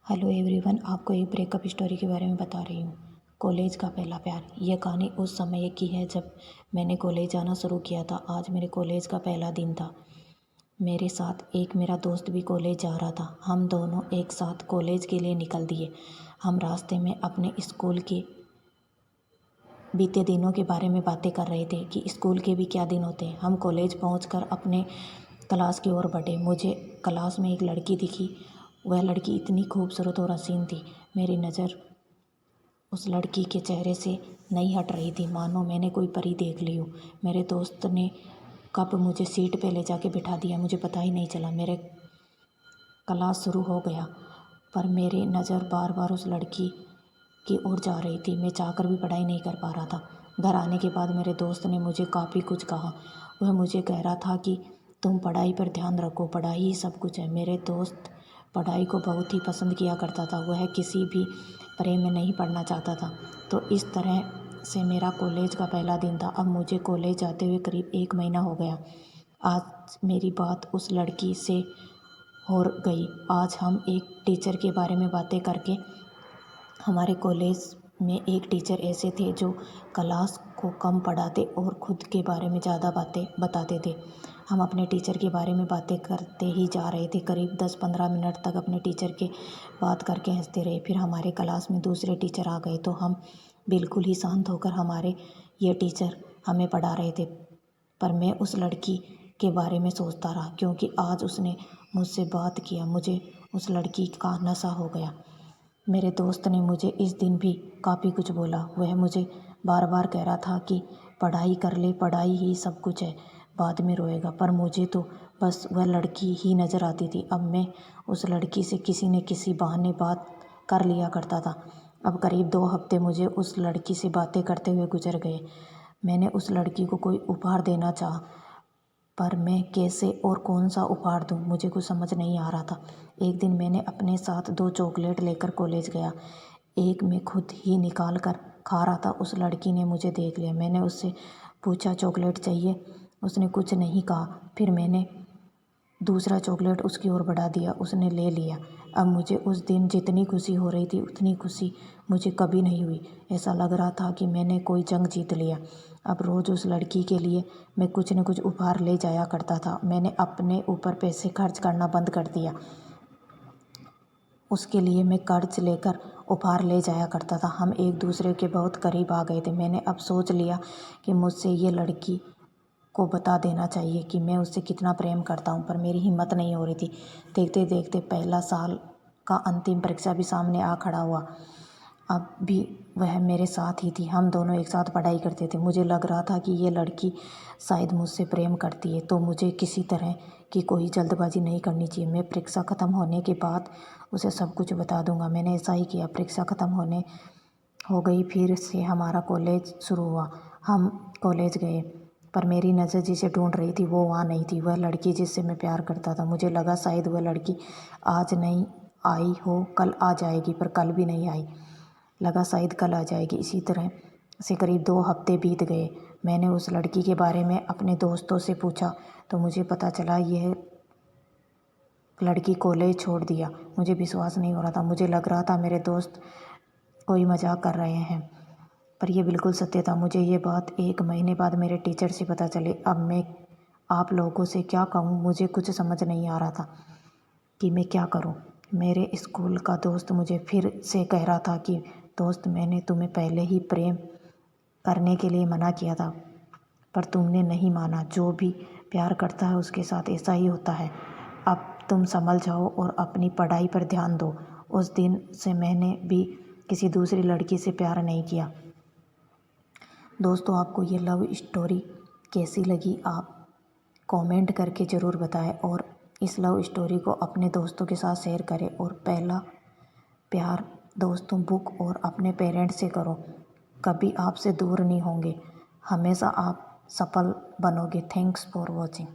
Hello everyone, आपको एक breakup story के बारे में बता रही हूँ। कॉलेज का पहला प्यार। यह कहानी उस समय की है जब मैंने कॉलेज जाना शुरू किया था। आज मेरे कॉलेज का पहला दिन था। मेरे साथ एक मेरा दोस्त भी कॉलेज जा रहा था। हम दोनों एक साथ कॉलेज के लिए निकल दिए। हम रास्ते में अपने स्कूल के बीते दिनों के बारे में बातें कर रहे थे कि स्कूल के भी क्या दिन होते हैं। हम कॉलेज पहुंचकर अपने क्लास की ओर बढ़े। मुझे क्लास में एक लड़की दिखी। वह लड़की इतनी खूबसूरत और हसीन थी। मेरी नज़र उस लड़की के चेहरे से नहीं हट रही थी, मानो मैंने कोई परी देख ली हो। मेरे दोस्त ने कब मुझे सीट पे ले जाके बिठा दिया, मुझे पता ही नहीं चला। मेरे क्लास शुरू हो गया, पर मेरी नज़र बार बार उस लड़की की ओर जा रही थी। मैं चाहकर भी पढ़ाई नहीं कर पा रहा था। घर आने के बाद मेरे दोस्त ने मुझे काफ़ी कुछ कहा। वह मुझे कह रहा था कि तुम पढ़ाई पर ध्यान रखो, पढ़ाई ही सब कुछ है। मेरे दोस्त पढ़ाई को बहुत ही पसंद किया करता था। वह किसी भी प्रेम में नहीं पढ़ना चाहता था। तो इस तरह से मेरा कॉलेज का पहला दिन था। अब मुझे कॉलेज जाते हुए करीब 1 महीना हो गया। आज मेरी बात उस लड़की से हो गई। आज हम एक टीचर के बारे में बातें करके, हमारे कॉलेज में एक टीचर ऐसे थे जो क्लास को कम पढ़ाते और ख़ुद के बारे में ज़्यादा बातें बताते थे। हम अपने टीचर के बारे में बातें करते ही जा रहे थे। करीब 10-15 मिनट तक अपने टीचर के बात करके हंसते रहे। फिर हमारे क्लास में दूसरे टीचर आ गए तो हम बिल्कुल ही शांत होकर हमारे ये टीचर हमें पढ़ा रहे थे। पर मैं उस लड़की के बारे में सोचता रहा, क्योंकि आज उसने मुझसे बात किया। मुझे उस लड़की का नशा हो गया। मेरे दोस्त ने मुझे इस दिन भी काफ़ी कुछ बोला। वह मुझे बार बार कह रहा था कि पढ़ाई कर ले, पढ़ाई ही सब कुछ है, बाद में रोएगा। पर मुझे तो बस वह लड़की ही नज़र आती थी। अब मैं उस लड़की से किसी न किसी बहाने बात कर लिया करता था। अब करीब 2 हफ्ते मुझे उस लड़की से बातें करते हुए गुजर गए। मैंने उस लड़की को कोई उपहार देना चाहा, पर मैं कैसे और कौन सा उपहार दूँ, मुझे कुछ समझ नहीं आ रहा था। एक दिन मैंने अपने साथ 2 चॉकलेट लेकर कॉलेज गया। एक मैं खुद ही निकाल कर खा रहा था। उस लड़की ने मुझे देख लिया। मैंने उससे पूछा, चॉकलेट चाहिए? उसने कुछ नहीं कहा। फिर मैंने दूसरा चॉकलेट उसकी ओर बढ़ा दिया। उसने ले लिया। अब मुझे उस दिन जितनी खुशी हो रही थी उतनी खुशी मुझे कभी नहीं हुई। ऐसा लग रहा था कि मैंने कोई जंग जीत लिया। अब रोज़ उस लड़की के लिए मैं कुछ न कुछ उपहार ले जाया करता था। मैंने अपने ऊपर पैसे खर्च करना बंद कर दिया। उसके लिए मैं कर्ज लेकर उपहार ले जाया करता था। हम एक दूसरे के बहुत करीब आ गए थे। मैंने अब सोच लिया कि मुझसे ये लड़की को बता देना चाहिए कि मैं उससे कितना प्रेम करता हूँ, पर मेरी हिम्मत नहीं हो रही थी। देखते देखते पहला साल का अंतिम परीक्षा भी सामने आ खड़ा हुआ। अब भी वह मेरे साथ ही थी। हम दोनों एक साथ पढ़ाई करते थे। मुझे लग रहा था कि ये लड़की शायद मुझसे प्रेम करती है, तो मुझे किसी तरह की कोई जल्दबाजी नहीं करनी चाहिए। मैं परीक्षा ख़त्म होने के बाद उसे सब कुछ बता दूंगा। मैंने ऐसा ही किया। परीक्षा ख़त्म हो गई। फिर से हमारा कॉलेज शुरू हुआ। हम कॉलेज गए, पर मेरी नज़र जिसे ढूंढ रही थी वो वहाँ नहीं थी। वह लड़की जिससे मैं प्यार करता था। मुझे लगा शायद वह लड़की आज नहीं आई हो, कल आ जाएगी, पर कल भी नहीं आई। लगा शायद कल आ जाएगी। इसी तरह से करीब 2 हफ्ते बीत गए। मैंने उस लड़की के बारे में अपने दोस्तों से पूछा तो मुझे पता चला यह लड़की कॉलेज छोड़ दिया। मुझे विश्वास नहीं हो रहा था। मुझे लग रहा था मेरे दोस्त कोई मजाक कर रहे हैं, पर यह बिल्कुल सत्य था। मुझे ये बात 1 महीने बाद मेरे टीचर से पता चली। अब मैं आप लोगों से क्या कहूँ, मुझे कुछ समझ नहीं आ रहा था कि मैं क्या करूँ। मेरे स्कूल का दोस्त मुझे फिर से कह रहा था कि दोस्त, मैंने तुम्हें पहले ही प्रेम करने के लिए मना किया था, पर तुमने नहीं माना। जो भी प्यार करता है उसके साथ ऐसा ही होता है। अब तुम संभल जाओ और अपनी पढ़ाई पर ध्यान दो। उस दिन से मैंने भी किसी दूसरी लड़की से प्यार नहीं किया। दोस्तों, आपको ये लव स्टोरी कैसी लगी, आप कमेंट करके ज़रूर बताएं और इस लव स्टोरी को अपने दोस्तों के साथ शेयर करें। और पहला प्यार दोस्तों, बुक और अपने पेरेंट्स से करो। कभी आपसे दूर नहीं होंगे, हमेशा आप सफल बनोगे। Thanks for watching.